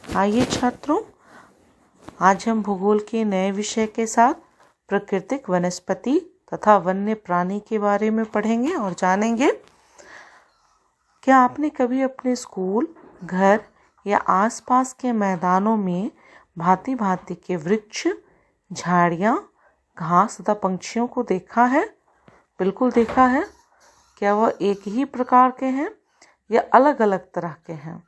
आइए छात्रों, आज हम भूगोल के नए विषय के साथ प्राकृतिक वनस्पति तथा वन्य प्राणी के बारे में पढ़ेंगे और जानेंगे। क्या आपने कभी अपने स्कूल, घर या आसपास के मैदानों में भांति भांति के वृक्ष, झाड़ियाँ, घास तथा पंछियों को देखा है? बिल्कुल देखा है। क्या वह एक ही प्रकार के हैं या अलग अलग तरह के हैं?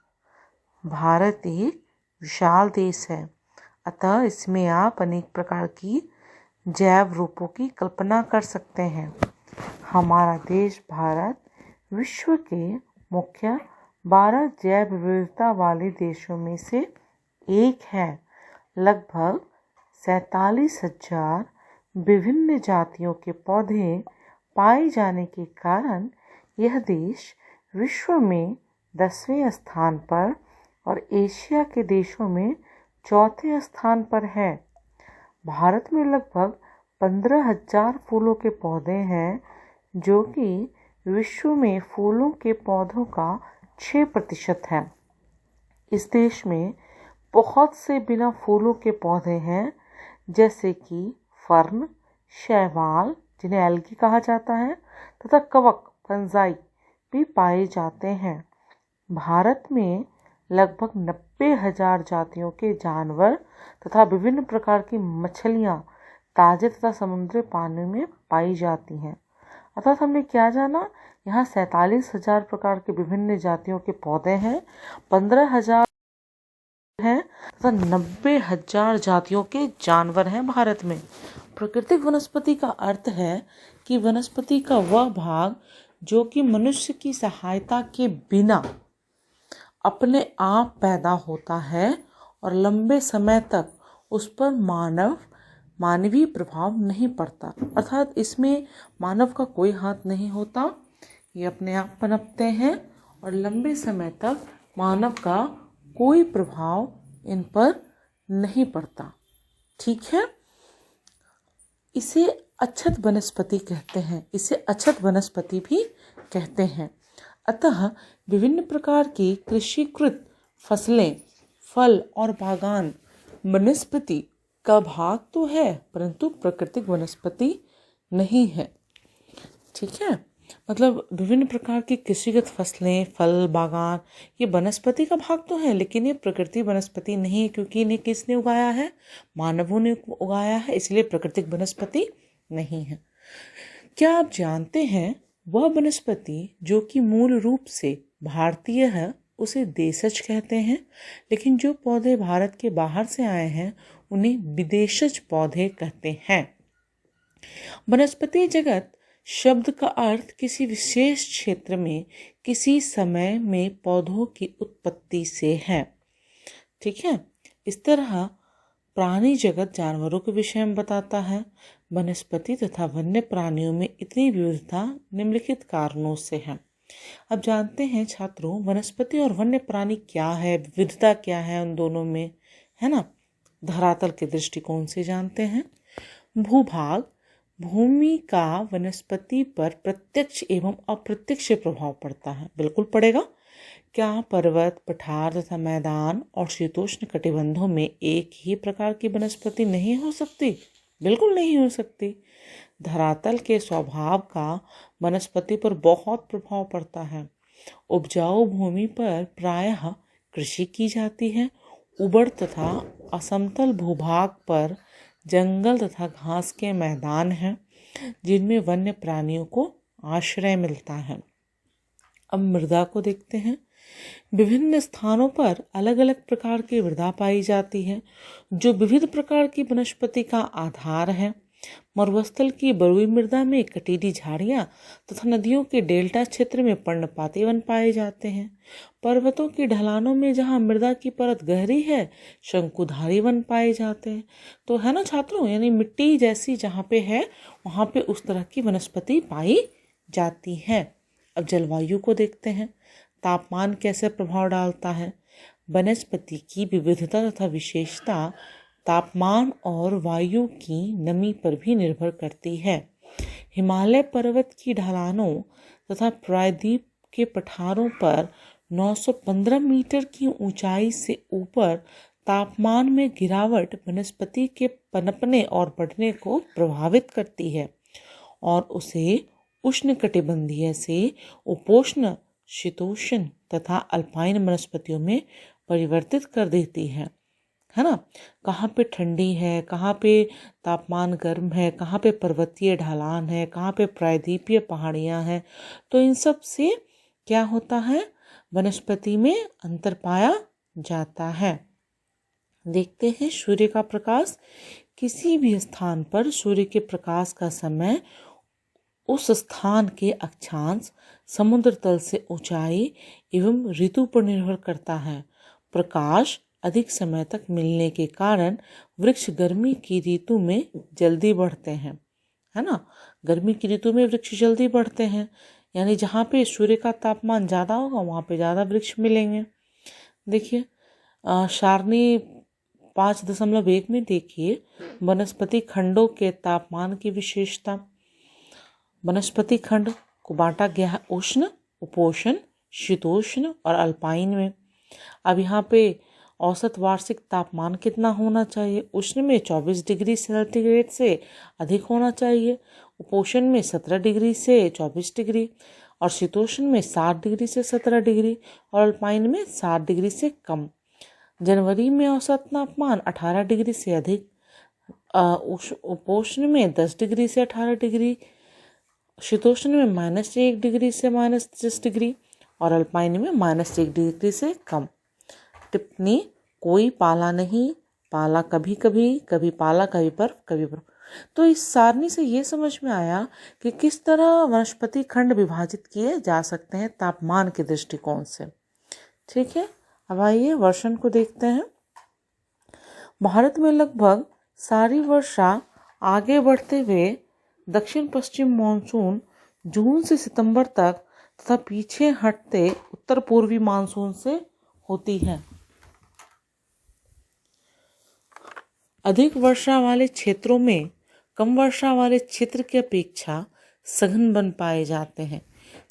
भारत एक विशाल देश है, अतः इसमें आप अनेक प्रकार की जैव रूपों की कल्पना कर सकते हैं। हमारा देश भारत विश्व के मुख्य 12 जैव विविधता वाले देशों में से एक है। लगभग 47,000 विभिन्न जातियों के पौधे पाए जाने के कारण यह देश विश्व में 10वें स्थान पर और एशिया के देशों में 4थे स्थान पर है। भारत में लगभग 15,000 फूलों के पौधे हैं, जो कि विश्व में फूलों के पौधों का 6% है। इस देश में बहुत से बिना फूलों के पौधे हैं, जैसे कि फर्न, शैवाल जिन्हें एल्गी कहा जाता है, तथा कवक फंजाई भी पाए जाते हैं। भारत में लगभग 90,000 जातियों के जानवर तथा विभिन्न प्रकार की मछलियाँ ताजे तथा समुद्री पानी में पाई जाती हैं। अर्थात हमने क्या जाना, यहाँ 47,000 प्रकार के विभिन्न जातियों के पौधे हैं, 15,000 हैं तथा 90,000 जातियों के जानवर हैं भारत में। प्राकृतिक वनस्पति का अर्थ है कि वनस्पति का वह भाग जो कि मनुष्य की सहायता के बिना अपने आप पैदा होता है और लंबे समय तक उस पर मानवीय प्रभाव नहीं पड़ता। अर्थात इसमें मानव का कोई हाथ नहीं होता, ये अपने आप पनपते हैं और लंबे समय तक मानव का कोई प्रभाव इन पर नहीं पड़ता। ठीक है, इसे अक्षत वनस्पति कहते हैं, इसे अक्षत वनस्पति भी कहते हैं। अतः विभिन्न प्रकार की कृषिकृत फसलें, फल और बागान वनस्पति का भाग तो है, परंतु प्राकृतिक वनस्पति नहीं है। ठीक है, मतलब विभिन्न प्रकार की कृषिगत फसलें, फल, बागान ये वनस्पति का भाग तो है, लेकिन ये प्रकृति वनस्पति नहीं है, क्योंकि इन्हें किसने उगाया है? मानवों ने उगाया है, इसलिए प्राकृतिक वनस्पति नहीं है। क्या आप जानते हैं, वह वनस्पति जो कि मूल रूप से भारतीय है उसे देशज कहते हैं, लेकिन जो पौधे भारत के बाहर से आए हैं उन्हें विदेशज पौधे कहते हैं। वनस्पति जगत शब्द का अर्थ किसी विशेष क्षेत्र में किसी समय में पौधों की उत्पत्ति से है। ठीक है, इस तरह प्राणी जगत जानवरों के विषय में बताता है। वनस्पति तथा वन्य प्राणियों में इतनी विविधता निम्नलिखित कारणों से है। अब जानते हैं छात्रों, वनस्पति और वन्य प्राणी क्या है, विविधता क्या है उन दोनों में, है ना। धरातल के दृष्टिकोण से जानते हैं। भूभाग, भूमि का वनस्पति पर प्रत्यक्ष एवं अप्रत्यक्ष प्रभाव पड़ता है। बिल्कुल पड़ेगा। क्या पर्वत, पठार तथा मैदान और शीतोष्ण कटिबंधों में एक ही प्रकार की वनस्पति नहीं हो सकती? बिल्कुल नहीं हो सकती। धरातल के स्वभाव का वनस्पति पर बहुत प्रभाव पड़ता है। उपजाऊ भूमि पर प्रायः कृषि की जाती है। उबड़ तथा असमतल भूभाग पर जंगल तथा घास के मैदान हैं, जिनमें वन्य प्राणियों को आश्रय मिलता है। अब मृदा को देखते हैं। विभिन्न स्थानों पर अलग अलग प्रकार की मृदा पाई जाती है, जो विविध प्रकार की वनस्पति का आधार है। मरुस्थल की बलुई मृदा में कटीली झाड़ियाँ तथा नदियों के डेल्टा क्षेत्र में पर्णपाती वन पाए जाते हैं। पर्वतों की ढलानों में जहाँ मृदा की परत गहरी है, शंकुधारी वन पाए जाते हैं। तो है ना छात्रों, यानी मिट्टी जैसी जहाँ पे है वहाँ पे उस तरह की वनस्पति पाई जाती है। अब जलवायु को देखते हैं। तापमान कैसे प्रभाव डालता है? वनस्पति की विविधता तथा विशेषता तापमान और वायु की नमी पर भी निर्भर करती है। हिमालय पर्वत की ढलानों तथा प्रायद्वीप के पठारों पर 915 मीटर की ऊंचाई से ऊपर तापमान में गिरावट वनस्पति के पनपने और बढ़ने को प्रभावित करती है और उसे उष्णकटिबंधीय से उपोष्ण, शीतोष्ण तथा अल्पाइन वनस्पतियों में परिवर्तित कर देती है ना। कहाँ पे ठंडी है, कहाँ पे तापमान गर्म है, कहाँ पे पर्वतीय ढलान है, कहाँ पे प्रायद्वीपीय पहाड़ियाँ हैं, तो इन सब से क्या होता है, वनस्पति में अंतर पाया जाता है। देखते हैं सूर्य का प्रकाश। किसी भी स्थान पर सूर्य के प्रकाश का समय उस स्थान के अक्षांश, समुद्र तल से ऊंचाई एवं ऋतु पर निर्भर करता है। प्रकाश अधिक समय तक मिलने के कारण वृक्ष गर्मी की ऋतु में जल्दी बढ़ते हैं, है ना। गर्मी की ऋतु में वृक्ष जल्दी बढ़ते हैं, यानी जहाँ पे सूर्य का तापमान ज़्यादा होगा वहाँ पे ज़्यादा वृक्ष मिलेंगे। देखिए सारणी 5.1 में देखिए वनस्पति खंडों के तापमान की विशेषता। वनस्पति खंड को बांटा गया है उष्ण, उपोष्ण, शीतोष्ण और अल्पाइन में। अब यहाँ पे औसत वार्षिक तापमान कितना होना चाहिए? उष्ण में 24 डिग्री सेंटीग्रेड से अधिक होना चाहिए, उपोष्ण में 17 डिग्री से 24 डिग्री और शीतोष्ण में 7 डिग्री से 17 डिग्री और अल्पाइन में 7 डिग्री से कम। जनवरी में औसत तापमान 18 डिग्री से अधिक, उपोष्ण में 10 डिग्री से 18 डिग्री, शीतोष्ण में -1 डिग्री से -10 डिग्री और अल्पाइन में -1 डिग्री से कम। टिप्पणी: कोई पाला नहीं, पाला कभी कभी, कभी पाला कभी बर्फ कभी बर्फ। तो इस सारणी से ये समझ में आया कि किस तरह वनस्पति खंड विभाजित किए जा सकते हैं तापमान के दृष्टिकोण से। ठीक है, अब आइए वर्षण को देखते हैं। भारत में लगभग सारी वर्षा आगे बढ़ते हुए दक्षिण पश्चिम मानसून जून से सितंबर तक तथा पीछे हटते उत्तर पूर्वी मानसून से होती है। अधिक वर्षा वाले क्षेत्रों में कम वर्षा वाले क्षेत्र की अपेक्षा सघन वन पाए जाते हैं।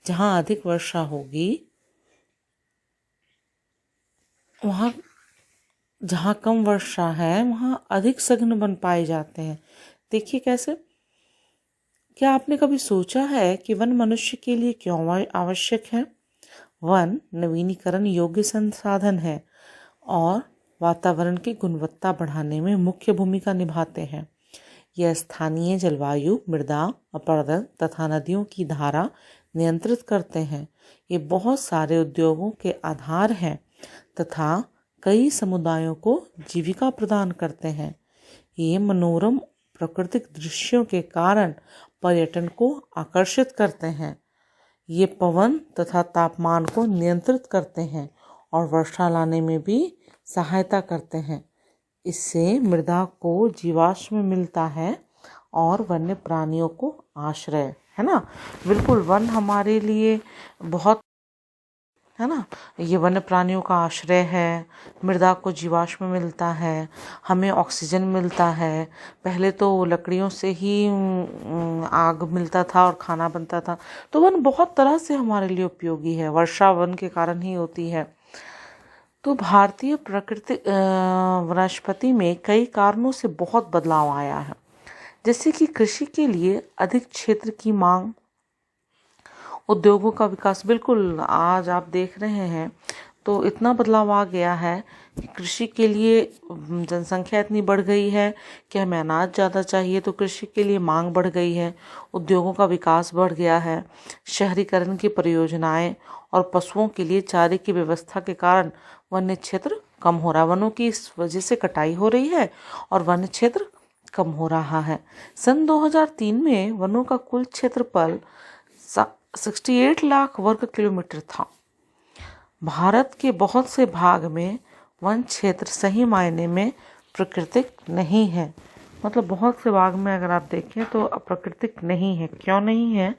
जहाँ अधिक वर्षा होगी वहाँ, जहाँ कम वर्षा है वहाँ अधिक सघन वन पाए जाते हैं। देखिए कैसे। क्या आपने कभी सोचा है कि वन मनुष्य के लिए क्यों आवश्यक है? वन नवीनीकरण योग्य संसाधन है और वातावरण की गुणवत्ता बढ़ाने में मुख्य भूमिका निभाते हैं। यह स्थानीय जलवायु, मृदा अपरदन तथा नदियों की धारा नियंत्रित करते हैं। ये बहुत सारे उद्योगों के आधार हैं तथा कई समुदायों को जीविका प्रदान करते हैं। ये मनोरम प्राकृतिक दृश्यों के कारण पर्यटन को आकर्षित करते हैं। ये पवन तथा तापमान को नियंत्रित करते हैं और वर्षा लाने में भी सहायता करते हैं। इससे मृदा को जीवाश्म मिलता है और वन्य प्राणियों को आश्रय, है ना। बिल्कुल, वन हमारे लिए बहुत, है ना, ये वन्य प्राणियों का आश्रय है। मृदा को जीवाश्म मिलता है, हमें ऑक्सीजन मिलता है। पहले तो लकड़ियों से ही आग मिलता था और खाना बनता था। तो वन बहुत तरह से हमारे लिए उपयोगी है। वर्षा वन के कारण ही होती है। तो भारतीय प्रकृति वनस्पति में कई कारणों से बहुत बदलाव आया है, जैसे कि कृषि के लिए अधिक क्षेत्र की मांग, उद्योगों का विकास। बिल्कुल, आज आप देख रहे हैं तो इतना बदलाव आ गया है कि कृषि के लिए जनसंख्या इतनी बढ़ गई है कि हमें अनाज ज़्यादा चाहिए, तो कृषि के लिए मांग बढ़ गई है। उद्योगों का विकास बढ़ गया है। शहरीकरण की परियोजनाएं और पशुओं के लिए चारे की व्यवस्था के कारण वन्य क्षेत्र कम हो रहा है। वनों की इस वजह से कटाई हो रही है और वन्य क्षेत्र कम हो रहा है। सन 2003 में वनों का कुल क्षेत्रफल 68 लाख वर्ग किलोमीटर था। भारत के बहुत से भाग में वन क्षेत्र सही मायने में प्राकृतिक नहीं है। मतलब बहुत से भाग में अगर आप देखें तो प्राकृतिक नहीं है। क्यों नहीं है?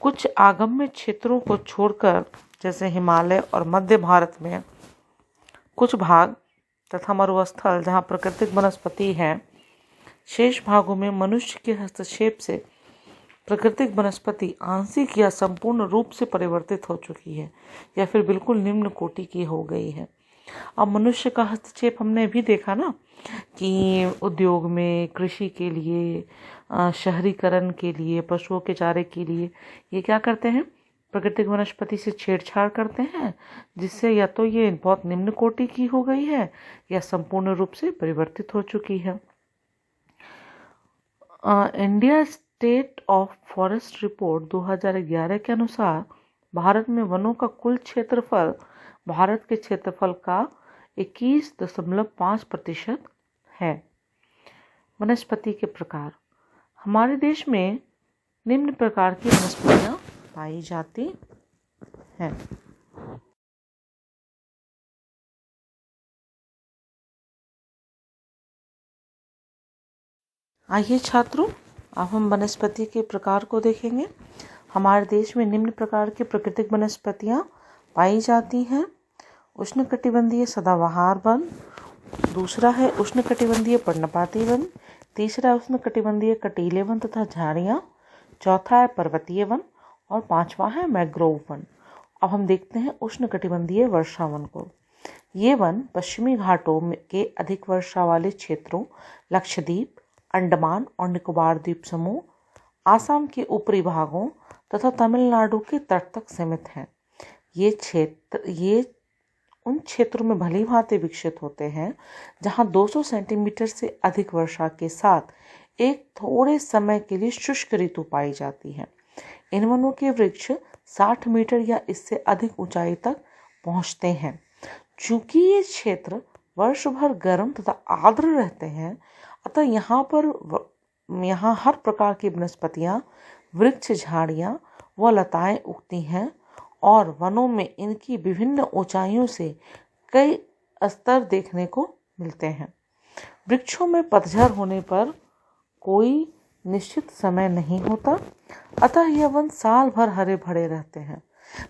कुछ आगम्य क्षेत्रों को छोड़कर, जैसे हिमालय और मध्य भारत में कुछ भाग तथा मरुस्थल जहाँ प्राकृतिक वनस्पति है, शेष भागों में मनुष्य के हस्तक्षेप से प्राकृतिक वनस्पति आंशिक या संपूर्ण रूप से परिवर्तित हो चुकी है या फिर बिल्कुल निम्न कोटि की हो गई है। अब मनुष्य का हस्तक्षेप हमने भी देखा ना कि उद्योग में, कृषि के लिए, शहरीकरण के लिए, पशुओं के चारे के लिए ये क्या करते हैं, प्राकृतिक वनस्पति से छेड़छाड़ करते हैं, जिससे या तो ये बहुत निम्न कोटि की हो गई है या संपूर्ण रूप से परिवर्तित हो चुकी है। India state of forest report 2011 के अनुसार भारत में वनों का कुल क्षेत्रफल भारत के क्षेत्रफल का 21.5% है। वनस्पति के प्रकार, हमारे देश में निम्न प्रकार की वनस्पतियां पाई जाती हैं। आइए छात्रों, अब हम वनस्पति के प्रकार को देखेंगे। हमारे देश में निम्न प्रकार की प्राकृतिक वनस्पतियां पाई जाती हैं। उष्णकटिबंधीय सदाबहार वन, दूसरा है उष्णकटिबंधीय पर्णपाती वन, तीसरा है उष्णकटिबंधीय कटीले वन तथा झाड़ियाँ, चौथा है पर्वतीय वन और पांचवा है मैंग्रोव वन। अब हम देखते हैं उष्णकटिबंधीय वर्षा वन को। ये वन पश्चिमी घाटों के अधिक वर्षा वाले क्षेत्रों, लक्षद्वीप, अंडमान और निकोबार द्वीप समूह, आसाम के ऊपरी भागों तथा तमिलनाडु के तट तक सीमित हैं। ये उन क्षेत्रों में भली भांति विकसित होते हैं जहां 200 सेंटीमीटर से अधिक वर्षा के साथ एक थोड़े समय के लिए शुष्क ऋतु पाई जाती है। इन वनों के वृक्ष 60 मीटर या इससे अधिक ऊंचाई तक पहुंचते हैं। चूंकि ये क्षेत्र वर्ष भर गर्म तथा आर्द्र रहते हैं, अतः यहाँ हर प्रकार की वनस्पतियाँ, वृक्ष, झाड़ियाँ व लताएं उगती हैं और वनों में इनकी विभिन्न ऊंचाइयों से कई स्तर देखने को मिलते हैं। वृक्षों में पतझड़ होने पर कोई निश्चित समय नहीं होता, अतः यह वन साल भर हरे भरे रहते हैं।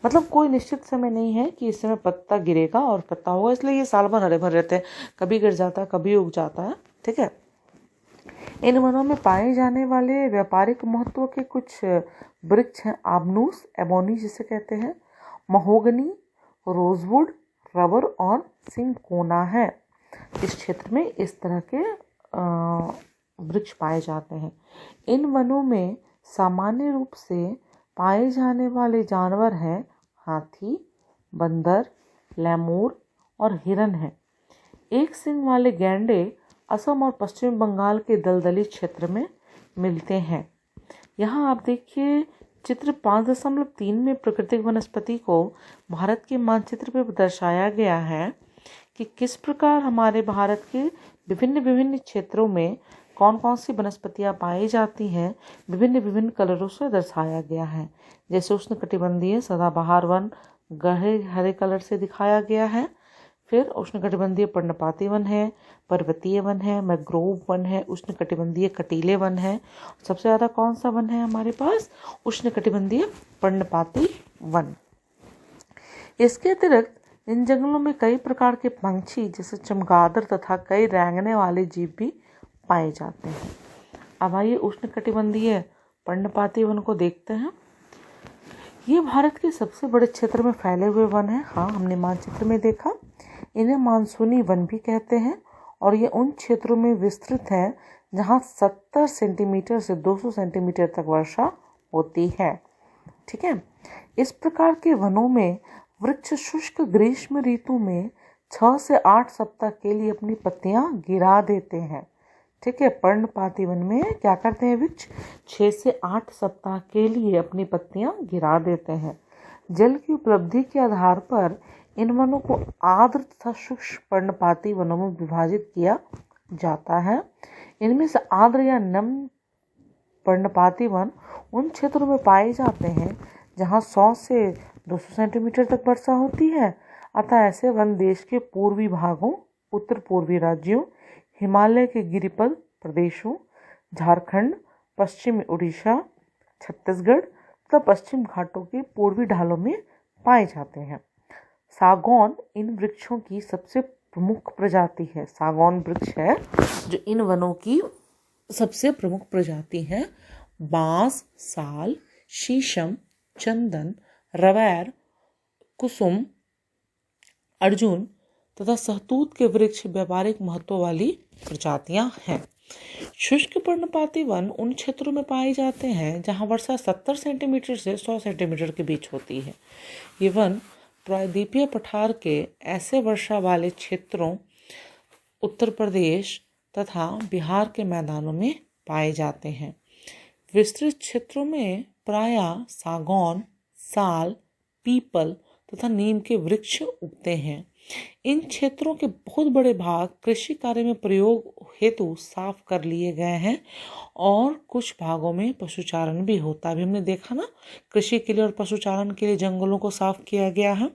मतलब कोई निश्चित समय नहीं है कि इस समय पत्ता गिरेगा और पत्ता होगा, इसलिए ये साल भर हरे भरे रहते हैं। कभी गिर जाता है, कभी उग जाता है। ठीक है। इन वनों में पाए जाने वाले व्यापारिक महत्व के कुछ वृक्ष हैं। आबनूस, एबोनी जिसे कहते हैं, महोगनी, रोजवुड, रबर और सिंकोना है। इस क्षेत्र में इस तरह के वृक्ष पाए जाते हैं। इन वनों में सामान्य रूप से पाए जाने वाले जानवर हैं हाथी, बंदर, लैमूर और हिरन हैं। एक सींग वाले गैंडे असम और पश्चिम बंगाल के दलदली क्षेत्र में मिलते हैं। यहाँ आप देखिए चित्र 5.3 में प्राकृतिक वनस्पति को भारत के मानचित्र पर दर्शाया गया है कि किस प्रकार हमारे भारत के विभिन्न क्षेत्रों में कौन कौन सी वनस्पतियाँ पाई जाती हैं, विभिन्न कलरों से दर्शाया गया है। जैसे उष्णकटिबंधीय सदाबहार वन गहरे हरे कलर से दिखाया गया है, फिर उष्णकटिबंधीय पर्णपाती वन है, पर्वतीय वन है, मैंग्रोव वन है, उष्णकटिबंधीय कटीले वन है। सबसे ज़्यादा कौन सा वन है हमारे पास? उष्णकटिबंधीय पर्णपाती वन। इसके अतिरिक्त इन जंगलों में कई प्रकार के पंछी जैसे चमगादड़ तथा कई रेंगने वाले जीव भी पाए जाते हैं। अब आइए उष्णकटिबंधीय पर्णपाती वन को देखते हैं। ये भारत के सबसे बड़े क्षेत्र में फैले हुए वन हैं। हाँ, हमने मानचित्र में देखा। इन्हें मानसूनी वन भी कहते हैं और ये उन क्षेत्रों में विस्तृत है जहाँ 70 सेंटीमीटर से 200 सेंटीमीटर तक वर्षा होती है। ठीक है। इस प्रकार के वनों में वृक्ष शुष्क ग्रीष्म ऋतु में 6 से 8 सप्ताह के लिए अपनी पत्तियां गिरा देते हैं। ठीक है। पर्णपाती वन में क्या करते हैं वृक्ष? 6 से 8 सप्ताह के लिए अपनी पत्तियां गिरा देते हैं। जल की उपलब्धि के आधार पर इन वनों को आर्द्र तथा शुष्क पर्णपाती वनों में विभाजित किया जाता है। इनमें से आर्द्र या नम पर्णपाती वन उन क्षेत्रों में पाए जाते हैं जहां 100 से 200 सेंटीमीटर तक वर्षा होती है। अतः ऐसे वन देश के पूर्वी भागों, उत्तर पूर्वी राज्यों, हिमालय के गिरिपद प्रदेशों, झारखंड, पश्चिमी उड़ीसा, छत्तीसगढ़ तथा पश्चिम घाटों के पूर्वी ढालों में पाए जाते हैं। सागौन इन वृक्षों की सबसे प्रमुख प्रजाति है। सागौन वृक्ष है जो इन वनों की सबसे प्रमुख प्रजाति है बांस, साल, शीशम, चंदन, रवैर, कुसुम, अर्जुन तथा सहतूत के वृक्ष व्यापारिक महत्व वाली प्रजातियां हैं। शुष्क पर्णपाती वन उन क्षेत्रों में पाए जाते हैं जहां वर्षा 70 सेंटीमीटर से 100 सेंटीमीटर के बीच होती है। ये वन प्रायद्वीपीय पठार के ऐसे वर्षा वाले क्षेत्रों उत्तर प्रदेश तथा बिहार के मैदानों में पाए जाते हैं। विस्तृत क्षेत्रों में प्रायः सागौन, साल, पीपल तथा नीम के वृक्ष उगते हैं। इन क्षेत्रों के बहुत बड़े भाग कृषि कार्य में प्रयोग हेतु साफ कर लिए गए हैं और कुछ भागों में पशुचारण भी होता है। अभी हमने देखा ना, कृषि के लिए और पशुचारण के लिए जंगलों को साफ किया गया है।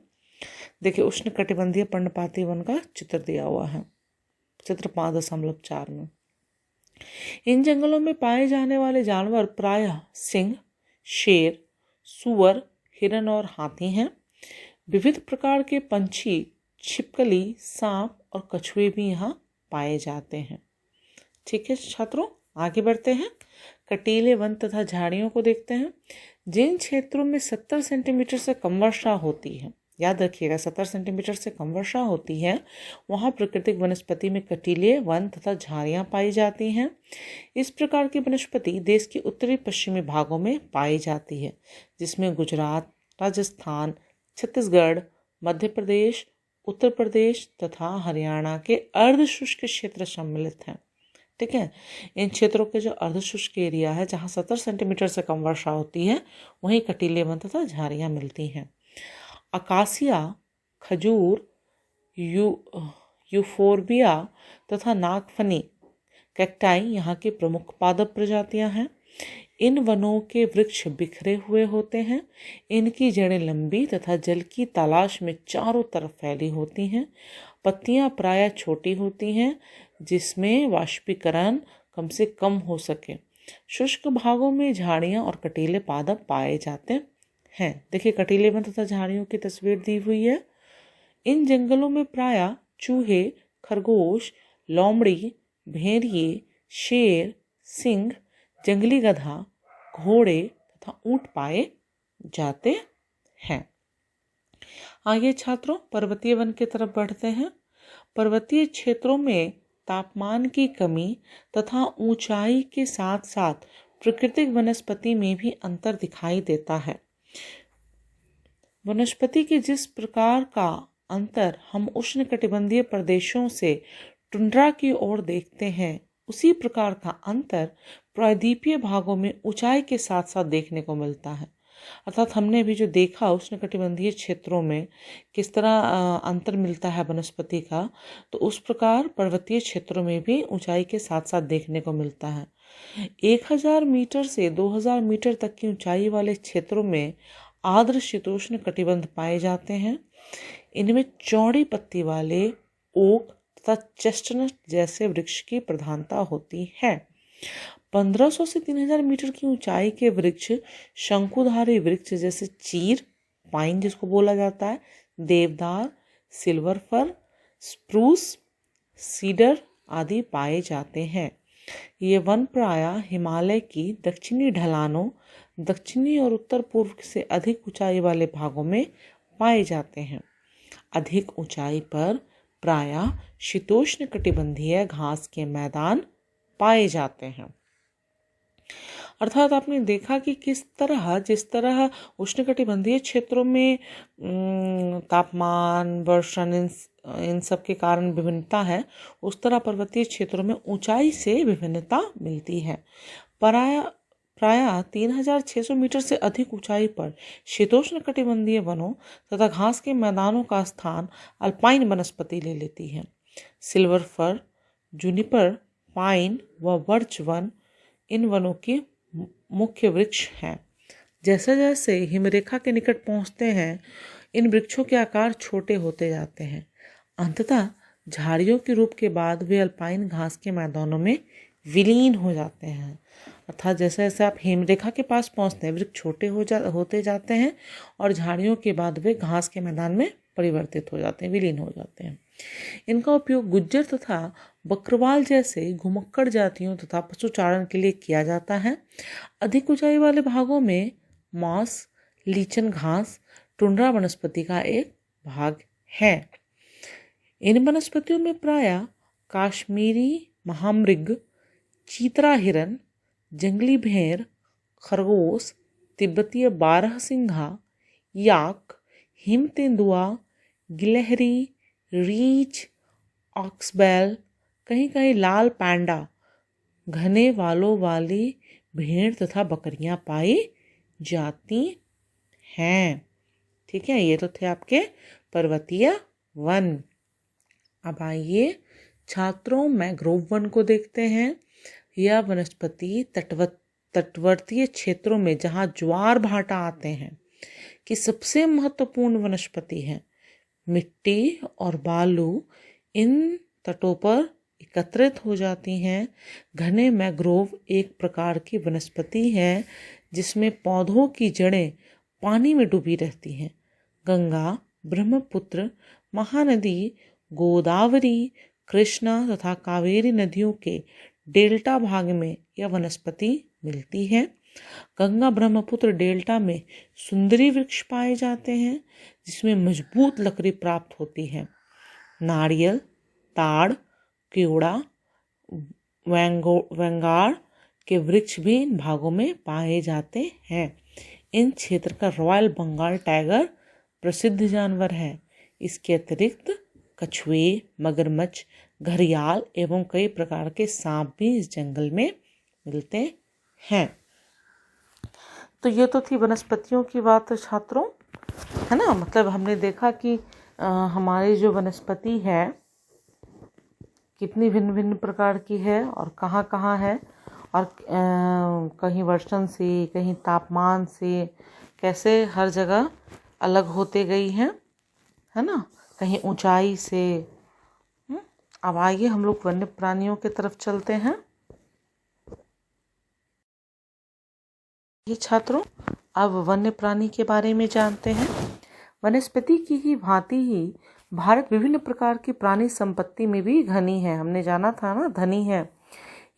देखिए, उष्णकटिबंधीय पर्णपाती वन का चित्र दिया हुआ है, चित्र 5.4 में। इन जंगलों में पाए जाने वाले जानवर प्रायः सिंह, शेर, सूअर, हिरण और हाथी हैं। विविध प्रकार के पंछी, छिपकली, सांप और कछुए भी यहाँ पाए जाते हैं। ठीक है छात्रों, आगे बढ़ते हैं। कटीले वन तथा झाड़ियों को देखते हैं। जिन क्षेत्रों में 70 सेंटीमीटर से कम वर्षा होती है, याद रखिएगा 70 सेंटीमीटर से कम वर्षा होती है, वहाँ प्राकृतिक वनस्पति में कटीले वन तथा झाड़ियाँ पाई जाती हैं। इस प्रकार की वनस्पति देश के उत्तरी पश्चिमी भागों में पाई जाती है, जिसमें गुजरात, राजस्थान, छत्तीसगढ़, मध्य प्रदेश, उत्तर प्रदेश तथा हरियाणा के अर्धशुष्क क्षेत्र सम्मिलित हैं। ठीक है, इन क्षेत्रों के जो अर्धशुष्क एरिया है, जहाँ 70 सेंटीमीटर से कम वर्षा होती है, वहीं कटीले वन तथा झाड़ियाँ मिलती हैं। अकासिया, खजूर, यूफोर्बिया तथा नागफनी कैक्टाई यहाँ की प्रमुख पादप प्रजातियाँ हैं। इन वनों के वृक्ष बिखरे हुए होते हैं। इनकी जड़ें लंबी तथा जल की तलाश में चारों तरफ फैली होती हैं। पत्तियां प्रायः छोटी होती हैं, जिसमें वाष्पीकरण कम से कम हो सके। शुष्क भागों में झाड़ियां और कटीले पादप पाए जाते हैं। देखिए, कटीले वन तथा झाड़ियों की तस्वीर दी हुई है। इन जंगलों में प्रायः चूहे, खरगोश, लोमड़ी, भेड़िए, शेर, सिंह, जंगली गधा, घोड़े तथा ऊंट पाए जाते हैं। आगे छात्रों, पर्वतीय वन की तरफ बढ़ते हैं। पर्वतीय क्षेत्रों में तापमान की कमी तथा ऊंचाई के साथ साथ प्राकृतिक वनस्पति में भी अंतर दिखाई देता है। वनस्पति के जिस प्रकार का अंतर हम उष्णकटिबंधीय प्रदेशों से टुंड्रा की ओर देखते हैं, उसी प्रकार का अंतर प्रायद्वीपीय भागों में ऊंचाई के साथ साथ देखने को मिलता है। अर्थात हमने भी जो देखा उष्णकटिबंधीय क्षेत्रों में किस तरह अंतर मिलता है वनस्पति का, तो उस प्रकार पर्वतीय क्षेत्रों में भी ऊंचाई के साथ साथ देखने को मिलता है। 1000 मीटर से 2000 मीटर तक की ऊंचाई वाले क्षेत्रों में आर्द्र शीतोष्ण कटिबंध पाए जाते हैं। इनमें चौड़ी पत्ती वाले ओक तथा चेस्टनट जैसे वृक्ष की प्रधानता होती है। 1500 से 3000 मीटर की ऊंचाई के वृक्ष शंकुधारी वृक्ष जैसे चीर, पाइन जिसको बोला जाता है, देवदार, सिल्वर फर, स्प्रूस, सीडर आदि पाए जाते हैं। ये वन प्रायः हिमालय की दक्षिणी ढलानों, दक्षिणी और उत्तर पूर्व से अधिक ऊंचाई वाले भागों में पाए जाते हैं। अधिक ऊंचाई पर प्रायः शीतोष्ण कटिबंधीय घास के मैदान पाए जाते हैं। अर्थात आपने देखा कि किस तरह, जिस तरह उष्णकटिबंधीय क्षेत्रों में तापमान, वर्षण इन सब के कारण विभिन्नता है, उस तरह पर्वतीय क्षेत्रों में ऊंचाई से विभिन्नता मिलती है। प्रायः 3600 मीटर से अधिक ऊंचाई पर शीतोष्ण कटिबंधीय वनों तथा घास के मैदानों का स्थान अल्पाइन वनस्पति ले लेती है। सिल्वर फर, जूनिपर, पाइन व बर्च वन इन वनों के मुख्य वृक्ष हैं। जैसे जैसे हिमरेखा के निकट पहुंचते हैं, इन वृक्षों के आकार छोटे होते जाते हैं। अंततः झाड़ियों के रूप के बाद वे अल्पाइन घास के मैदानों में विलीन हो जाते हैं। अर्थात जैसे जैसे आप हिमरेखा के पास पहुंचते हैं, वृक्ष छोटे होते जाते हैं और झाड़ियों के बाद वे घास के मैदान में परिवर्तित हो जाते हैं, विलीन हो जाते हैं। इनका उपयोग गुज्जर तथा बकरवाल जैसे घुमक्कड़ जातियों तथा पशुचारण के लिए किया जाता है। अधिक ऊंचाई वाले भागों में मॉस, लीचन घास, टुंड्रा वनस्पति का एक भाग है। इन वनस्पतियों में प्रायः काश्मीरी महामृग, चीतरा हिरन, जंगली भेड़, खरगोश, तिब्बतीय बारहसिंघा, याक, हिम तेंदुआ, गिलहरी, रीछ, ऑक्सबेल, कहीं कहीं लाल पैंडा, घने बालों वाली भेड़ तथा बकरियां पाई जाती हैं। ठीक है, ये तो थे आपके पर्वतीय वन। अब आइए छात्रों मैंग्रोव वन को देखते हैं। यह वनस्पति तटवर्तीय क्षेत्रों में जहाँ ज्वार भाटा आते हैं कि सबसे महत्वपूर्ण वनस्पति है। मिट्टी और बालू इन तटों पर एकत्रित हो जाती हैं। घने मैंग्रोव एक प्रकार की वनस्पति है जिसमें पौधों की जड़ें पानी में डूबी रहती हैं। गंगा, ब्रह्मपुत्र, महानदी, गोदावरी, कृष्णा तथा कावेरी नदियों के डेल्टा भाग में यह वनस्पति मिलती है। गंगा ब्रह्मपुत्र डेल्टा में सुंदरी वृक्ष पाए जाते हैं जिसमें मजबूत लकड़ी प्राप्त होती है। नारियल, ताड़, केवड़ा, वैंगाड़ के वृक्ष भी इन भागों में पाए जाते हैं। इन क्षेत्र का रॉयल बंगाल टाइगर प्रसिद्ध जानवर है। इसके अतिरिक्त कछुए, मगरमच्छ, घड़ियाल एवं कई प्रकार के सांप भी इस जंगल में मिलते हैं। तो ये तो थी वनस्पतियों की बात छात्रों, है ना। मतलब हमने देखा कि हमारी जो वनस्पति है कितनी भिन्न भिन्न प्रकार की है और कहाँ कहाँ है, और कहीं वर्षण से, कहीं तापमान से, कैसे हर जगह अलग होते गई हैं, है ना, कहीं ऊंचाई से। अब आइए हम लोग वन्य प्राणियों की तरफ चलते हैं। ये छात्रों अब वन्य प्राणी के बारे में जानते हैं। वनस्पति की ही भांति ही भारत विभिन्न प्रकार की प्राणी संपत्ति में भी घनी है। हमने जाना था ना, धनी है।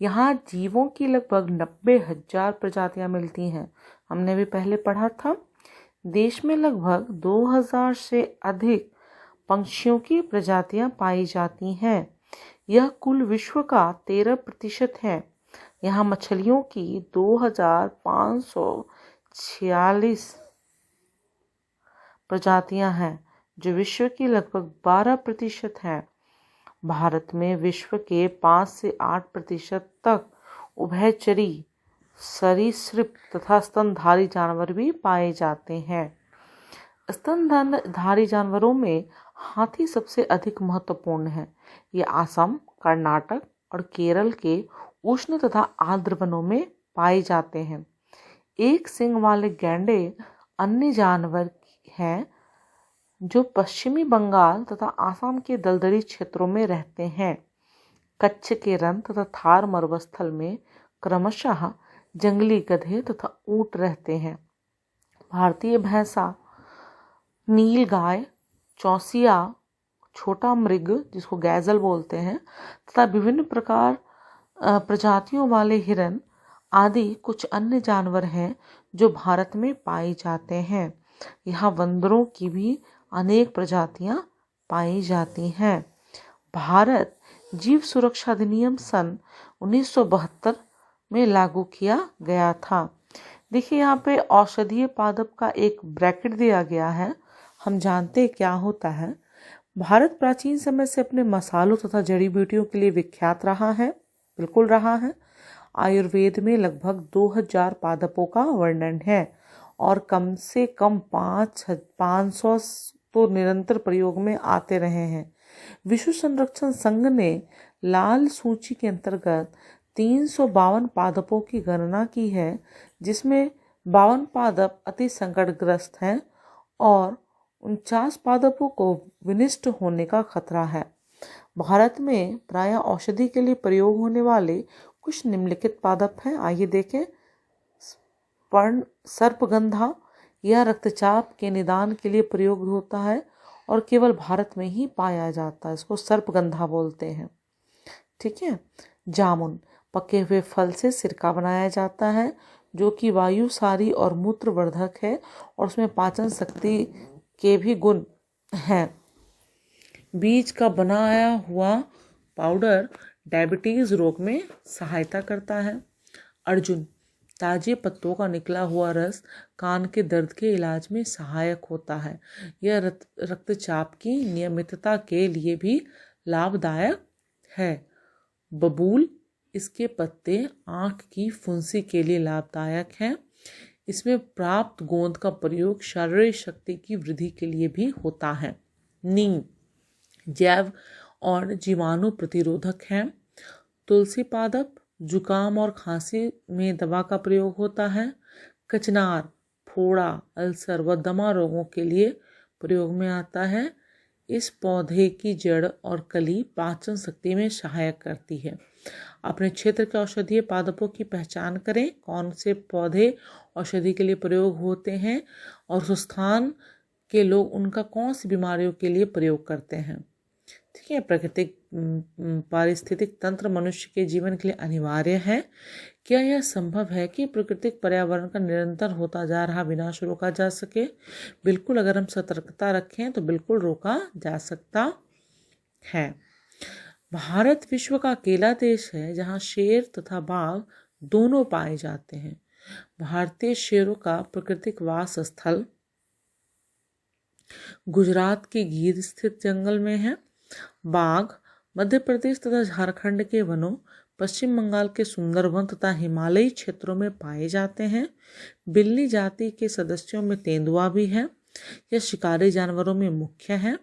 यहाँ जीवों की लगभग 90,000 प्रजातियां मिलती हैं। हमने भी पहले पढ़ा था। देश में लगभग 2000 से अधिक पंछियों की प्रजातियां पाई जाती हैं। यह कुल विश्व का 13% है। यहाँ मछलियों की 2546 प्रजातियां हैं जो विश्व की लगभग 12% है। भारत में विश्व के 5 से 8% तक उभयचरी सरीसृप तथा स्तनधारी जानवर भी पाए जाते हैं। स्तनधारी जानवरों में हाथी सबसे अधिक महत्वपूर्ण है। ये असम, कर्नाटक और केरल के उष्ण तथा आर्द्र वनों में पाए जाते हैं। एक सींग वाले गैंडे अन्य जानवर हैं जो पश्चिमी बंगाल तथा आसाम के दलदली क्षेत्रों में रहते हैं। कच्छ के रण तथा थार मरुस्थल में क्रमशः जंगली गधे तथा ऊंट रहते हैं। भारतीय भैंसा, नील गाय, चौसिया, छोटा मृग जिसको गैजल बोलते हैं तथा विभिन्न प्रकार प्रजातियों वाले हिरन आदि कुछ अन्य जानवर हैं जो भारत में पाए जाते हैं। यहाँ बंदरों की भी अनेक प्रजातियां पाई जाती हैं। भारत जीव सुरक्षा अधिनियम सन 1972 में लागू किया गया था। देखिए यहाँ पे औषधीय पादप का एक ब्रैकेट दिया गया है। हम जानते क्या होता है। भारत प्राचीन समय से अपने मसालों तथा जड़ी बूटियों के लिए विख्यात रहा है, बिल्कुल रहा है। आयुर्वेद में लगभग 2000 पादपों का वर्णन है और कम से कम 500 तो निरंतर प्रयोग में आते रहे हैं। विश्व संरक्षण संघ ने लाल सूची के अंतर्गत 352 पादपों की गणना की है, जिसमें 52 पादप अति संकटग्रस्त हैं और 49 पादपों को विनिष्ट होने का खतरा है। भारत में प्रायः औषधि के लिए प्रयोग होने वाले कुछ निम्नलिखित पादप हैं। आइए देखें। सर्पगंधा, यह रक्तचाप के निदान के लिए प्रयोग होता है और केवल भारत में ही पाया जाता है। इसको सर्पगंधा बोलते हैं। ठीक है। जामुन, पके हुए फल से सिरका बनाया जाता है जो कि वायुसारी और मूत्रवर्धक है और उसमें पाचन शक्ति के भी गुण हैं। बीज का बनाया हुआ पाउडर डायबिटीज रोग में सहायता करता है। अर्जुन, ताजे पत्तों का निकला हुआ रस कान के दर्द के इलाज में सहायक होता है। यह रक्तचाप की नियमितता के लिए भी लाभदायक है। बबूल, इसके पत्ते आँख की फुंसी के लिए लाभदायक हैं। इसमें प्राप्त गोंद का प्रयोग शारीरिक शक्ति की वृद्धि के लिए भी होता है। नीम, जैव और जीवाणु प्रतिरोधक है। तुलसी पादप, जुकाम और खांसी में दवा का प्रयोग होता है। कचनार, फोड़ा, अल्सर व दमा रोगों के लिए प्रयोग में आता है। इस पौधे की जड़ और कली पाचन शक्ति में सहायक करती है। अपने क्षेत्र के औषधीय पादपों की पहचान करें, कौन से पौधे औषधि के लिए प्रयोग होते हैं और उस स्थान के लोग उनका कौन सी बीमारियों के लिए प्रयोग करते हैं। ठीक है। प्राकृतिक पारिस्थितिक तंत्र मनुष्य के जीवन के लिए अनिवार्य है। क्या यह संभव है कि प्राकृतिक पर्यावरण का निरंतर होता जा रहा विनाश रोका जा सके? बिल्कुल, अगर हम सतर्कता रखें तो बिल्कुल रोका जा सकता है। भारत विश्व का अकेला देश है जहाँ शेर तथा बाघ दोनों पाए जाते हैं। भारतीय शेरों का प्राकृतिक वास स्थल गुजरात के गीर स्थित जंगल में है। बाघ मध्य प्रदेश तथा झारखंड के वनों, पश्चिम बंगाल के सुंदरवन तथा हिमालयी क्षेत्रों में पाए जाते हैं। बिल्ली जाति के सदस्यों में तेंदुआ भी है। यह शिकारी जानवरों में मुख्य है।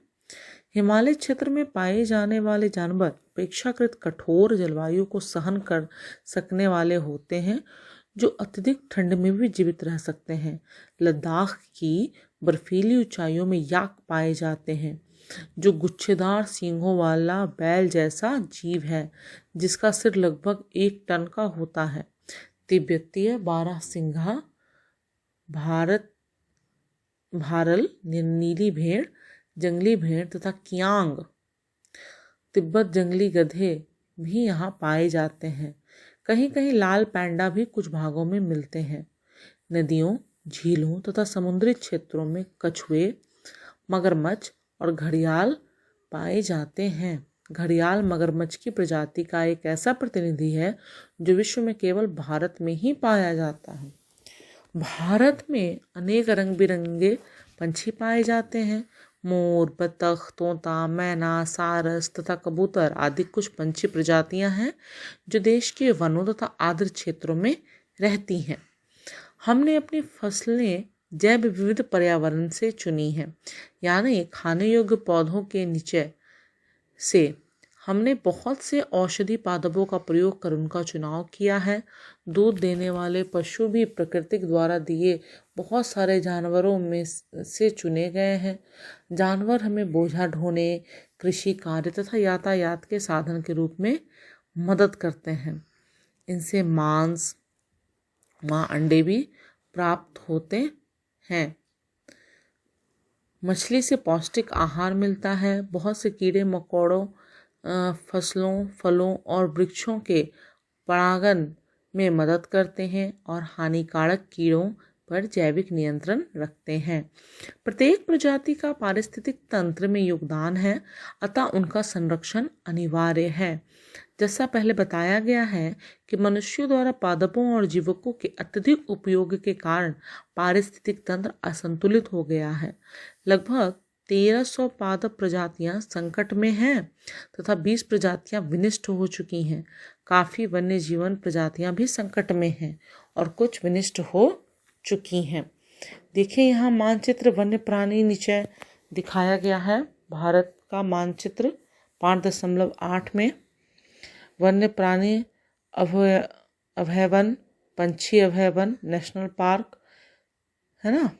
हिमालय क्षेत्र में पाए जाने वाले जानवर अपेक्षाकृत कठोर जलवायु को सहन कर सकने वाले होते हैं, जो अत्यधिक ठंड में भी जीवित रह सकते हैं। लद्दाख की बर्फीली ऊंचाइयों में याक पाए जाते हैं, जो गुच्छेदार सींगों वाला बैल जैसा जीव है जिसका सिर लगभग 1 टन का होता है। तिब्बतीय बारहसिंघा, भारल, नीली भेड़, जंगली भेड़ तथा कियांग तिब्बत जंगली गधे भी यहाँ पाए जाते हैं। कहीं कहीं लाल पैंडा भी कुछ भागों में मिलते हैं। नदियों, झीलों तथा समुद्री क्षेत्रों में कछुए, मगरमच्छ और घड़ियाल पाए जाते हैं। घड़ियाल मगरमच्छ की प्रजाति का एक ऐसा प्रतिनिधि है जो विश्व में केवल भारत में ही पाया जाता है। भारत में अनेक रंग बिरंगे पंछी पाए जाते हैं। मोर, बतख, तोता, मैना, सारस तथा कबूतर आदि कुछ पंछी प्रजातियां हैं जो देश के वनों तथा आर्द्र क्षेत्रों में रहती हैं। हमने अपनी फसलें जैव विविध पर्यावरण से चुनी है, यानी खाने योग्य पौधों के नीचे से हमने बहुत से औषधि पादपों का प्रयोग कर उनका चुनाव किया है। दूध देने वाले पशु भी प्रकृति द्वारा दिए बहुत सारे जानवरों में से चुने गए हैं। जानवर हमें बोझा ढोने, कृषि कार्य तथा यातायात के साधन के रूप में मदद करते हैं। इनसे मांस, अंडे भी प्राप्त होते हैं। मछली से पौष्टिक आहार मिलता है। बहुत से कीड़े मकोड़ों, फसलों, फलों और वृक्षों के परागण में मदद करते हैं और हानिकारक कीड़ों पर जैविक नियंत्रण रखते हैं। प्रत्येक प्रजाति का पारिस्थितिक तंत्र में योगदान है, अतः उनका संरक्षण अनिवार्य है। जैसा पहले बताया गया है कि मनुष्यों द्वारा पादपों और जीवकों के अत्यधिक उपयोग के कारण पारिस्थितिक तंत्र असंतुलित हो गया है। लगभग 1300 पादप प्रजातियां संकट में हैं तथा 20 प्रजातियां विनिष्ट हो चुकी हैं। काफ़ी वन्य जीवन प्रजातियां भी संकट में हैं और कुछ विनिष्ट हो चुकी हैं। देखिए यहाँ मानचित्र वन्य प्राणी नीचे दिखाया गया है। भारत का मानचित्र 5.8 में वन्य प्राणी अभयवन, पंछी अभयवन, नेशनल पार्क है ना।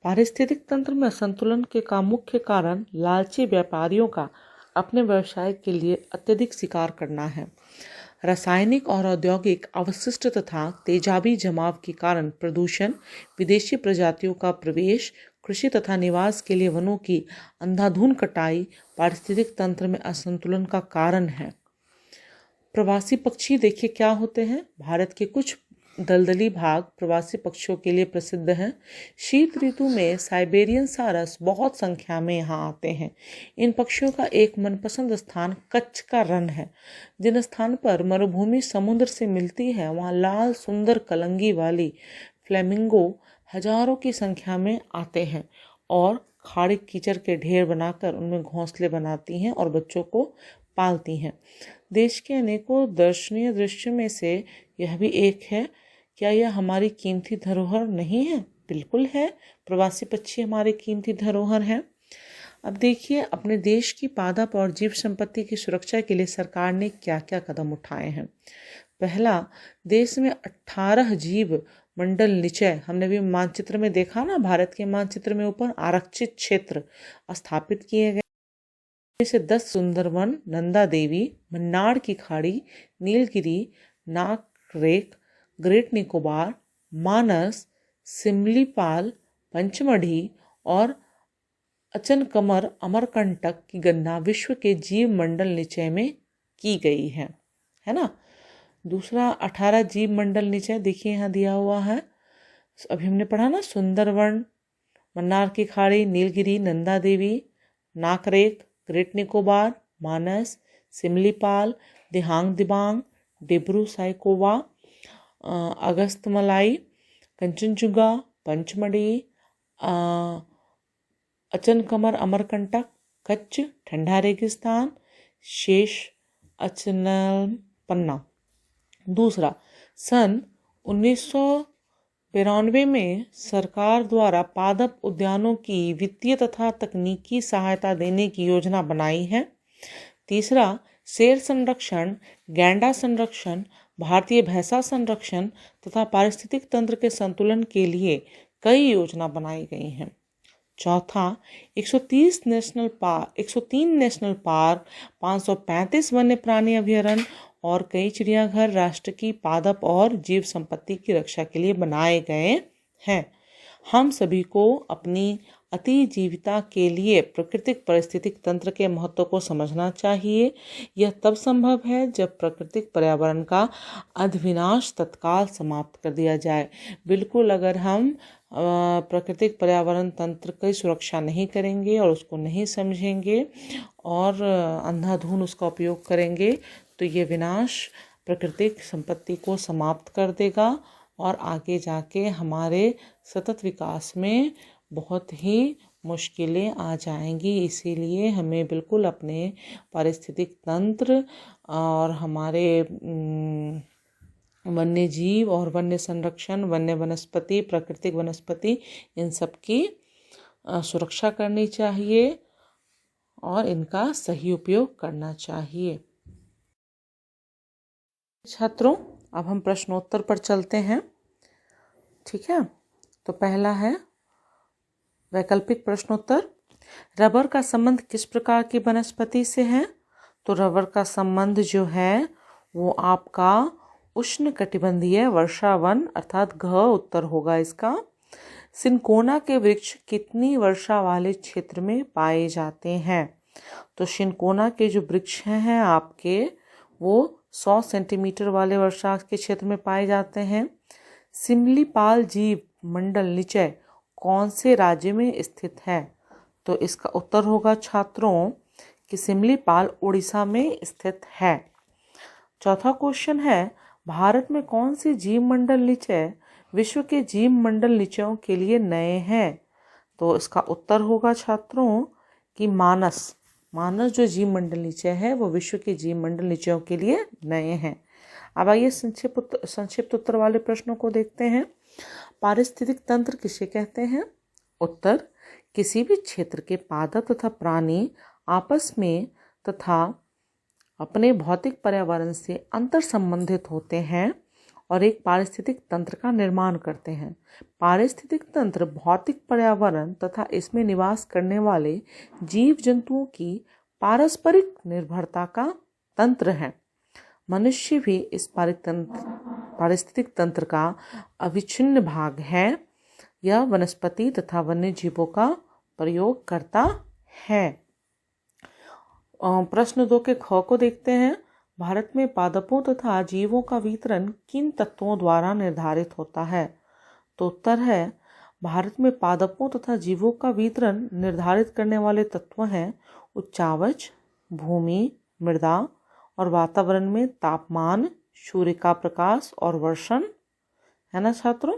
पारिस्थितिक तंत्र में असंतुलन के का मुख्य कारण लालची व्यापारियों का अपने व्यवसाय के लिए अत्यधिक शिकार करना है। रासायनिक और औद्योगिक अवशिष्ट तथा तेजाबी जमाव के कारण प्रदूषण, विदेशी प्रजातियों का प्रवेश, कृषि तथा निवास के लिए वनों की अंधाधुंध कटाई पारिस्थितिक तंत्र में असंतुलन का कारण है। प्रवासी पक्षी देखिए क्या होते हैं। भारत के कुछ दलदली भाग प्रवासी पक्षियों के लिए प्रसिद्ध हैं। शीत ऋतु में साइबेरियन सारस बहुत संख्या में यहाँ आते हैं। इन पक्षियों का एक मनपसंद स्थान कच्छ का रण है। जिन स्थान पर मरुभूमि समुद्र से मिलती है वहाँ लाल सुंदर कलंगी वाली फ्लेमिंगो हजारों की संख्या में आते हैं और खाड़ी कीचड़ के ढेर बनाकर उनमें घोंसले बनाती हैं और बच्चों को पालती हैं। देश के अनेकों दर्शनीय दृश्य में से यह भी एक है। क्या यह हमारी कीमती धरोहर नहीं है? बिल्कुल है। प्रवासी पक्षी हमारी कीमती धरोहर हैं। अब देखिए अपने देश की पादप और जीव संपत्ति की सुरक्षा के लिए सरकार ने क्या क्या कदम उठाए हैं। पहला, देश में 18 जीव मंडल निचय, हमने भी मानचित्र में देखा ना, भारत के मानचित्र में ऊपर आरक्षित क्षेत्र स्थापित किए गए। से 10 सुंदरवन, नंदा देवी, मन्नार की खाड़ी, नीलगिरी, नाकरेक, ग्रेट निकोबार, मानस, सिमलीपाल, पंचमढ़ी और अचनकमर अमरकंटक की गणना विश्व के जीव मंडल निचय में की गई है ना। दूसरा 18 जीव मंडल निचय देखिए यहाँ दिया हुआ है। अभी हमने पढ़ा ना, सुंदरवन, मन्नार की खाड़ी, नीलगिरी, नंदा देवी, नाकरेक, ग्रेट निकोबार, मानस, सिमलीपाल, दिहांग दिबांग, डिब्रू साइकोवा, अगस्तमलाई, कंचनजुंगा, पंचमढ़ी, अचनकमर अमरकंटक, कच्छ, ठंडा रेगिस्तान, शेष अचनपन्ना। दूसरा, सन 1992 में सरकार द्वारा पादप उद्यानों की वित्तीय तथा तकनीकी सहायता देने की योजना बनाई है। तीसरा, शेर संरक्षण, गैंडा संरक्षण, भारतीय भैंसा संरक्षण तथा पारिस्थितिक तंत्र के संतुलन के लिए कई योजना बनाई गई हैं। चौथा, 103 नेशनल पार्क, 535 वन्य प्राणी अभयारण्य और कई चिड़ियाघर राष्ट्र की पादप और जीव संपत्ति की रक्षा के लिए बनाए गए हैं। हम सभी को अपनी अतिजीविता के लिए प्राकृतिक पारिस्थितिक तंत्र के महत्व को समझना चाहिए। यह तब संभव है जब प्राकृतिक पर्यावरण का अधिविनाश तत्काल समाप्त कर दिया जाए। बिल्कुल, अगर हम प्राकृतिक पर्यावरण तंत्र की सुरक्षा नहीं करेंगे और उसको नहीं समझेंगे और अंधाधुंध उसका उपयोग करेंगे तो ये विनाश प्राकृतिक संपत्ति को समाप्त कर देगा और आगे जाके हमारे सतत विकास में बहुत ही मुश्किलें आ जाएंगी। इसीलिए हमें बिल्कुल अपने पारिस्थितिक तंत्र और हमारे वन्य जीव और वन्य संरक्षण, वन्य वनस्पति, प्राकृतिक वनस्पति, इन सब की सुरक्षा करनी चाहिए और इनका सही उपयोग करना चाहिए। छात्रों, अब हम प्रश्नोत्तर पर चलते हैं। ठीक है, तो पहला है वैकल्पिक प्रश्नोत्तर। रबर का संबंध किस प्रकार की वनस्पति से है? तो रबर का संबंध जो है वो आपका उष्णकटिबंधीय वर्षावन अर्थात घ उत्तर होगा इसका। सिनकोना के वृक्ष कितनी वर्षा वाले क्षेत्र में पाए जाते हैं? तो सिनकोना के जो वृक्ष हैं आपके वो 100 सेंटीमीटर वाले वर्षा के क्षेत्र में पाए जाते हैं। सिमलीपाल जीव मंडल निचय कौन से राज्य में स्थित है? तो इसका उत्तर होगा छात्रों कि सिमलीपाल उड़ीसा में स्थित है। चौथा क्वेश्चन है, भारत में कौन से जीव मंडल निचय विश्व के जीव मंडल निचयों के लिए नए हैं? तो इसका उत्तर होगा छात्रों कि मानस जो जीव मंडल निचय है वो विश्व के जीव मंडल निचयों के लिए नए हैं। अब आइए संक्षिप्त उत्तर वाले प्रश्नों को देखते हैं। पारिस्थितिक तंत्र किसे कहते हैं? उत्तर, किसी भी क्षेत्र के पादप तथा प्राणी आपस में तथा अपने भौतिक पर्यावरण से अंतर संबंधित होते हैं और एक पारिस्थितिक तंत्र का निर्माण करते हैं। पारिस्थितिक तंत्र भौतिक पर्यावरण तथा इसमें निवास करने वाले जीव जंतुओं की पारस्परिक निर्भरता का तंत्र है। मनुष्य भी इस पारिस्थितिक तंत्र का अविच्छिन्न भाग है। यह वनस्पति तथा वन्य जीवों का प्रयोग करता है। प्रश्न 2 के ख को देखते हैं। भारत में पादपों तथा जीवों का वितरण किन तत्वों द्वारा निर्धारित होता है? तो उत्तर है, भारत में पादपों तथा जीवों का वितरण निर्धारित करने वाले तत्व हैं उच्चावच, भूमि, मृदा और वातावरण में तापमान, सूर्य का प्रकाश और वर्षण, है ना छात्रों।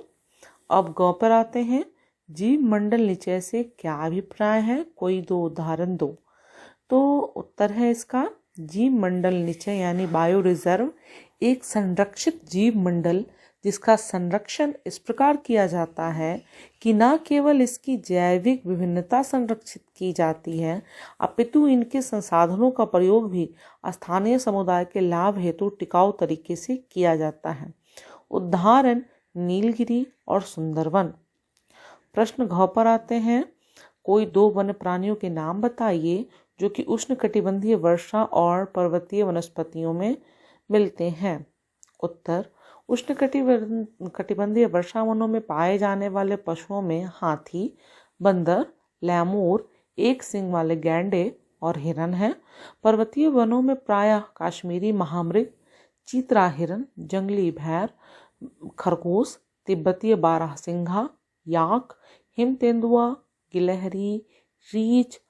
अब ग पर आते हैं। जीव मंडल निचय से क्या अभिप्राय है? कोई 2 उदाहरण दो। तो उत्तर है इसका, जीव मंडल निचय यानी बायो रिजर्व एक संरक्षित जीव मंडल जिसका संरक्षण इस प्रकार किया जाता है कि न केवल इसकी जैविक विभिन्नता संरक्षित की जाती है अपितु इनके संसाधनों का प्रयोग भी स्थानीय समुदाय के लाभ हेतु टिकाऊ तरीके से किया जाता है। उदाहरण नीलगिरी और सुंदरवन। प्रश्न घ पर आते हैं। कोई 2 वन्य प्राणियों के नाम बताइए जो कि उष्णकटिबंधीय वर्षा और पर्वतीय वनस्पतियों में मिलते हैं। उत्तर, उष्णकटिबंधीय वर्षा वनों में पाए जाने वाले पशुओं में हाथी, बंदर, लैमूर, एक सींग वाले गैंडे और हिरन हैं। पर्वतीय वनों में प्रायः काश्मीरी महामृग, चीतरा हिरन, जंगली भैर, खरगोश, तिब्बतीय बारहसिंघा, याक, हिम तेंदुआ, गिलहरी, रीछ,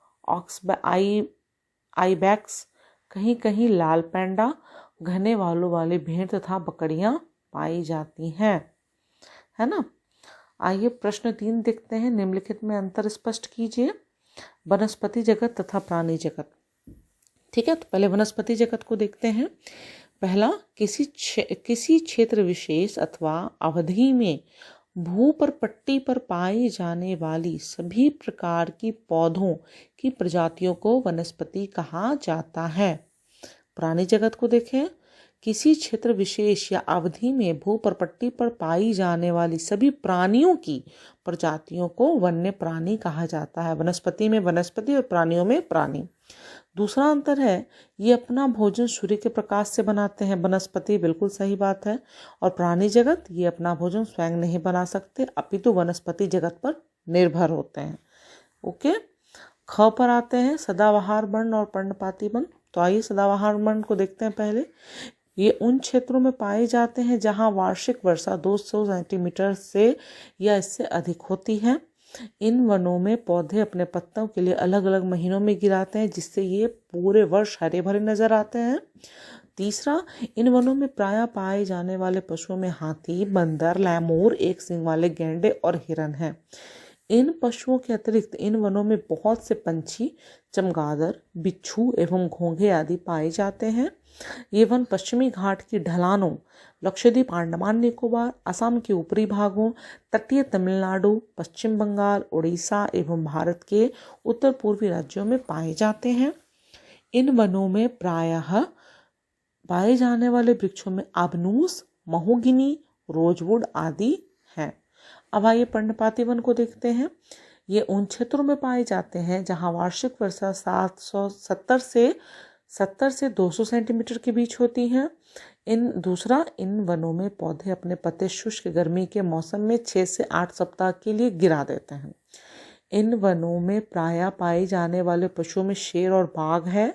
आइबैक्स, कहीं कहीं लाल पैंडा, घने बालों वाली भेड़ तथा बकरियां पाई जाती हैं, है ना। आइए प्रश्न 3 देखते हैं। निम्नलिखित में अंतर स्पष्ट कीजिए। वनस्पति जगत तथा प्राणी जगत। ठीक है, तो पहले वनस्पति जगत को देखते हैं। पहला, किसी क्षेत्र विशेष अथवा अवधि में भू पर पट्टी पर पाई जाने वाली सभी प्रकार की पौधों की प्रजातियों को वनस्पति कहा जाता है। प्राणी जगत को देखें। किसी क्षेत्र विशेष या अवधि में भू पर पट्टी पर पाई जाने वाली सभी प्राणियों की प्रजातियों को वन्य प्राणी कहा जाता है। वनस्पति में वनस्पति और प्राणियों में प्राणी। दूसरा अंतर है, ये अपना भोजन सूर्य के प्रकाश से बनाते हैं। वनस्पति, बिल्कुल सही बात है। और प्राणी जगत, ये अपना भोजन स्वयं नहीं बना सकते अपितु वनस्पति जगत पर निर्भर होते हैं। ओके। ख पर आते हैं। सदाबहार वर्ण और पर्णपाती वर्ण। तो आइए सदाबहार वर्ण को देखते हैं पहले। ये उन क्षेत्रों में पाए जाते हैं जहां वार्षिक वर्षा 200 सेंटीमीटर से या इससे अधिक होती है। इन वनों में पौधे अपने पत्तों के लिए अलग अलग महीनों में गिराते हैं जिससे ये पूरे वर्ष हरे भरे नजर आते हैं। तीसरा, इन वनों में प्रायः पाए जाने वाले पशुओं में हाथी, बंदर, लैमूर, एक सींग वाले गैंडे और हिरन हैं। इन पशुओं के अतिरिक्त इन वनों में बहुत से पंछी, चमगादड़, बिच्छू एवं घोंघे आदि पाए जाते हैं। ये वन पश्चिमी घाट की ढलानों, लक्षद्वीप, अंडमान निकोबार, असम के ऊपरी भागों, तटीय तमिलनाडु, पश्चिम बंगाल, उड़ीसा एवं भारत के उत्तर पूर्वी राज्यों में पाए जाते हैं। इन वनों में प्रायः पाए जाने वाले वृक्षों में आबनूस, महोगिनी, रोजवुड आदि हैं। अब आइए पर्णपाती वन को देखते हैं। ये उन क्षेत्रों में पाए जाते हैं जहां वार्षिक वर्षा 70 से 200 सेंटीमीटर के बीच होती है। इन वनों में पौधे अपने पत्ते शुष्क गर्मी के मौसम में 6 से 8 सप्ताह के लिए गिरा देते हैं। इन वनों में प्रायः पाए जाने वाले पशुओं में शेर और बाघ है।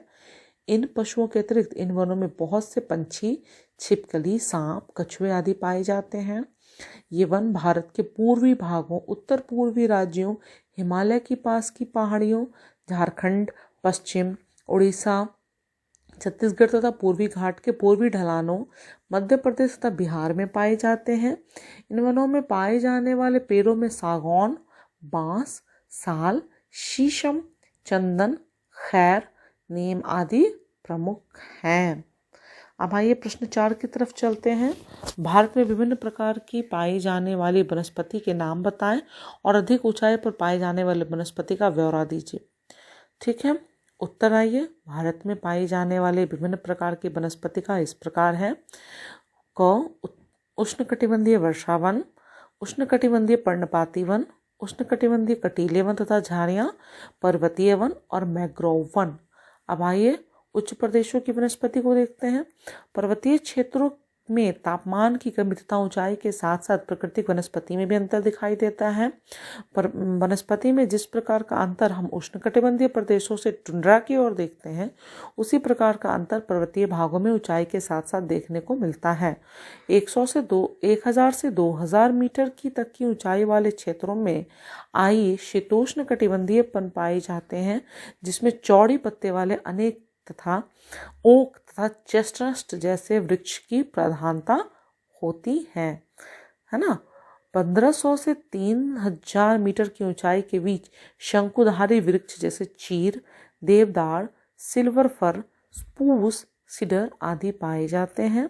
इन पशुओं के अतिरिक्त इन वनों में बहुत से पंछी, छिपकली, सांप, कछुए आदि पाए जाते हैं। ये वन भारत के पूर्वी भागों, उत्तर पूर्वी राज्यों, हिमालय के पास की पहाड़ियों, झारखंड, पश्चिम, उड़ीसा, छत्तीसगढ़ तथा पूर्वी घाट के पूर्वी ढलानों, मध्य प्रदेश तथा बिहार में पाए जाते हैं। इन वनों में पाए जाने वाले पेड़ों में सागौन, बांस, साल, शीशम, चंदन, खैर, नीम आदि प्रमुख हैं। अब आइए प्रश्न 4 की तरफ चलते हैं। भारत में विभिन्न प्रकार की पाई जाने वाली वनस्पति के नाम बताएं और अधिक ऊंचाई पर पाए जाने वाले वनस्पति का ब्यौरा दीजिए। ठीक है, उत्तर आइए। भारत में पाई जाने वाले विभिन्न प्रकार की वनस्पति का इस प्रकार है। क, उष्णकटिबंधीय वर्षा वन, उष्णकटिबंधीय पर्णपाती वन, उष्णकटिबंधीय कटीले वन तथा झाड़ियाँ, पर्वतीय वन और मैंग्रोव वन। अब आइए उच्च प्रदेशों की वनस्पति को देखते हैं। पर्वतीय क्षेत्रों में तापमान की कमी तथा ऊंचाई के साथ साथ प्राकृतिक वनस्पति में भी अंतर दिखाई देता है। पर वनस्पति में जिस प्रकार का अंतर हम उष्णकटिबंधीय प्रदेशों से टुंड्रा की ओर देखते हैं, उसी प्रकार का अंतर पर्वतीय भागों में ऊंचाई के साथ साथ देखने को मिलता है। 1000 से 2000 मीटर की तक की ऊंचाई वाले क्षेत्रों में शीतोष्ण कटिबंधीय वन पाए जाते हैं, जिसमें चौड़ी पत्ते वाले अनेक तथा ओक तथा चेस्टनट जैसे वृक्ष की प्रधानता होती है ना। 1500 से 3000 मीटर की ऊंचाई के बीच शंकुधारी वृक्ष जैसे चीर, देवदार, सिल्वर फर, स्पूस, सीडर आदि पाए जाते हैं।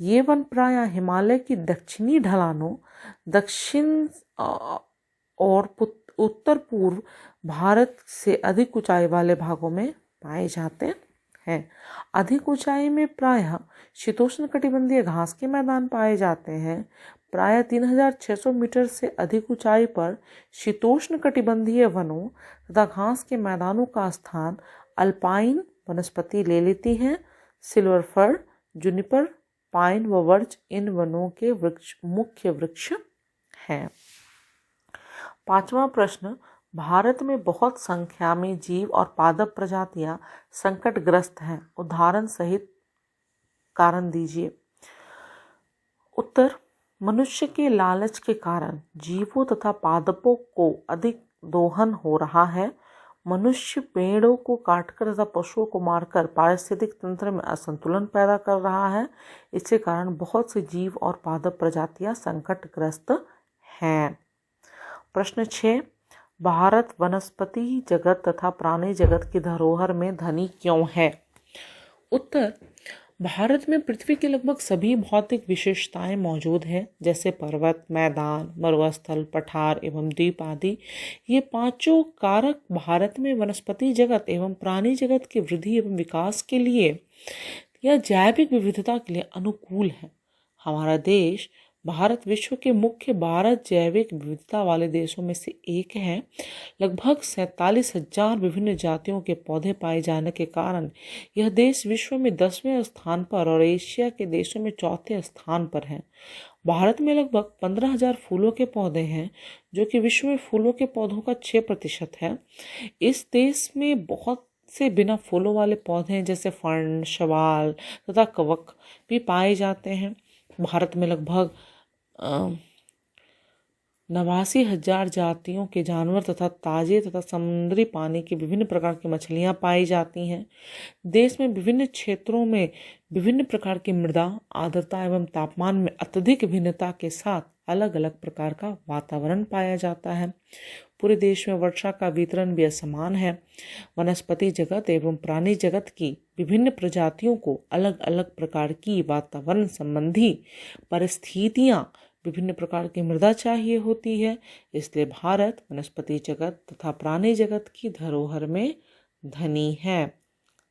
ये वन प्रायः हिमालय की दक्षिणी ढलानों, दक्षिण और उत्तर पूर्व भारत से अधिक ऊंचाई वाले भागों में पाए जाते हैं। अधिक ऊंचाई में प्रायः शीतोष्ण कटिबंधीय घास के मैदान पाए जाते हैं। प्रायः 3600 मीटर से अधिक ऊंचाई पर शीतोष्ण कटिबंधीय वनों तथा घास के मैदानों का स्थान अल्पाइन वनस्पति ले लेती है। सिल्वर फर, जूनिपर, पाइन व वर्च इन वनों के मुख्य वृक्ष हैं। 5वां प्रश्न, भारत में बहुत संख्या में जीव और पादप प्रजातियां संकटग्रस्त हैं, उदाहरण सहित कारण दीजिए। उत्तर, मनुष्य के लालच के कारण जीवों तथा पादपों को अधिक दोहन हो रहा है। मनुष्य पेड़ों को काटकर तथा पशुओं को मारकर पारिस्थितिक तंत्र में असंतुलन पैदा कर रहा है। इसके कारण बहुत से जीव और पादप प्रजातियां संकटग्रस्त हैं। प्रश्न 6, भारत वनस्पति जगत तथा प्राणी जगत की धरोहर में धनी क्यों है? उत्तर, भारत में पृथ्वी के लगभग सभी भौतिक विशेषताएं मौजूद हैं, जैसे पर्वत, मैदान, मरुस्थल, पठार एवं द्वीप आदि। ये पांचों कारक भारत में वनस्पति जगत एवं प्राणी जगत की वृद्धि एवं विकास के लिए या जैविक विविधता के लिए अनुकूल है। हमारा देश भारत विश्व के मुख्य 12 जैविक विविधता वाले देशों में से एक है। लगभग 47,000 विभिन्न जातियों के पौधे पाए जाने के कारण यह देश विश्व में 10वें स्थान पर और एशिया के देशों में 4थे स्थान पर है। भारत में लगभग 15,000 फूलों के पौधे हैं, जो कि विश्व में फूलों के पौधों का 6% है। इस देश में बहुत से बिना फूलों वाले पौधे जैसे फर्न, शवाल तथा कवक भी पाए जाते हैं। भारत में लगभग 89,000 जातियों के जानवर तथा ताजे तथा समुद्री पानी की विभिन्न प्रकार की मछलियां पाई जाती हैं। देश में विभिन्न क्षेत्रों में विभिन्न प्रकार की मृदा, आर्द्रता एवं तापमान में अत्यधिक भिन्नता के साथ अलग अलग प्रकार का वातावरण पाया जाता है। पूरे देश में वर्षा का वितरण भी असमान है। वनस्पति जगत एवं प्राणी जगत की विभिन्न प्रजातियों को अलग अलग प्रकार की वातावरण संबंधी परिस्थितियां, विभिन्न प्रकार की मृदा चाहिए होती है। इसलिए भारत वनस्पति जगत तथा प्राणी जगत की धरोहर में धनी है।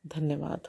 धन्यवाद।